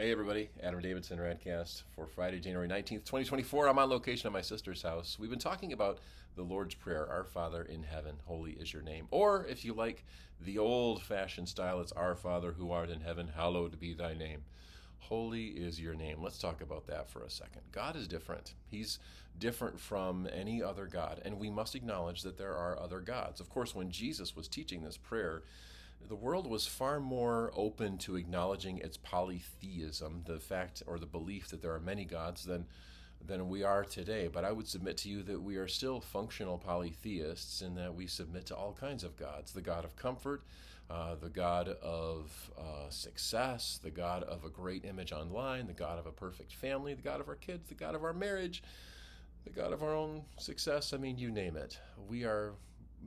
Hey everybody, Adam Davidson, RadCast for Friday, January 19th, 2024. I'm on location at my sister's house. We've been talking about the Lord's Prayer, Our Father in heaven, holy is your name. Or if you like the old-fashioned style, it's Our Father who art in heaven, hallowed be thy name. Holy is your name. Let's talk about that for a second. God is different. He's different from any other God, and we must acknowledge that there are other gods. Of course, when Jesus was teaching this prayer, the world was far more open to acknowledging its polytheism, the fact or the belief that there are many gods, than we are today. But I would submit to you that we are still functional polytheists in that we submit to all kinds of gods. The God of comfort, the God of success, the God of a great image online, the God of a perfect family, the God of our kids, the God of our marriage, the God of our own success. I mean, you name it. We are,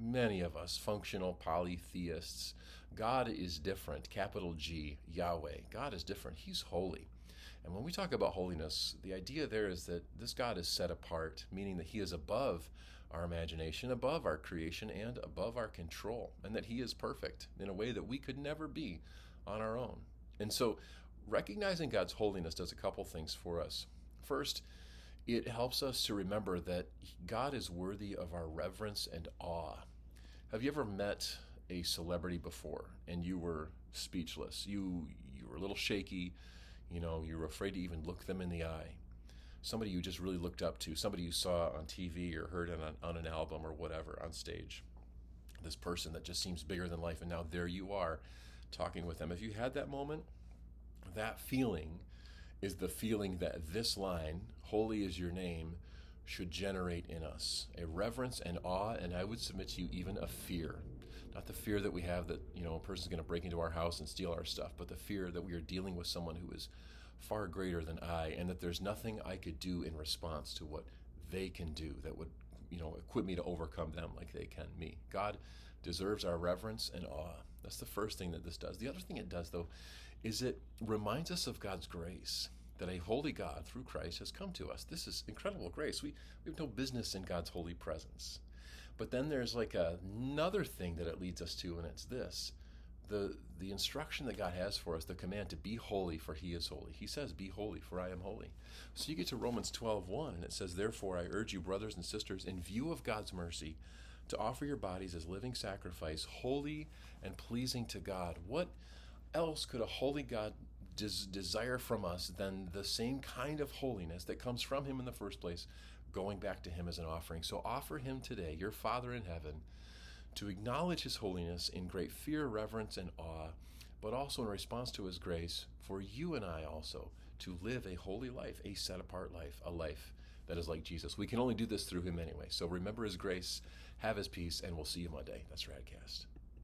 many of us, functional polytheists. God is different, capital G, Yahweh. God is different. He's holy. And when we talk about holiness, the idea there is that this God is set apart, meaning that he is above our imagination, above our creation, and above our control, and that he is perfect in a way that we could never be on our own. And so recognizing God's holiness does a couple things for us. First, it helps us to remember that God is worthy of our reverence and awe. Have you ever met a celebrity before and you were speechless? You were a little shaky, you were afraid to even look them in the eye. Somebody you just really looked up to, somebody you saw on TV or heard on an album or whatever on stage. This person that just seems bigger than life, and now there you are talking with them. If you had that moment, that feeling is the feeling that this line, holy is your name, should generate in us. A reverence and awe, and I would submit to you even a fear. Not the fear that we have that, a person's going to break into our house and steal our stuff, but the fear that we are dealing with someone who is far greater than I, and that there's nothing I could do in response to what they can do that would, equip me to overcome them like they can me. God deserves our reverence and awe. That's the first thing that this does. The other thing it does, though, is it reminds us of God's grace, that a holy God through Christ has come to us. This is incredible grace. We have no business in God's holy presence. But then there's like another thing that it leads us to, and it's this. The instruction that God has for us, the command to be holy, for he is holy. He says, be holy, for I am holy. So you get to Romans 12:1, and it says, therefore I urge you, brothers and sisters, in view of God's mercy, to offer your bodies as living sacrifice, holy and pleasing to God. What else could a holy God desire from us than the same kind of holiness that comes from him in the first place, going back to him as an offering? So offer him today, your Father in heaven, to acknowledge his holiness in great fear, reverence, and awe, but also in response to his grace for you and I also to live a holy life, a set-apart life, a life that is like Jesus. We can only do this through him anyway. So remember his grace, have his peace, and we'll see you Monday. That's RadCast.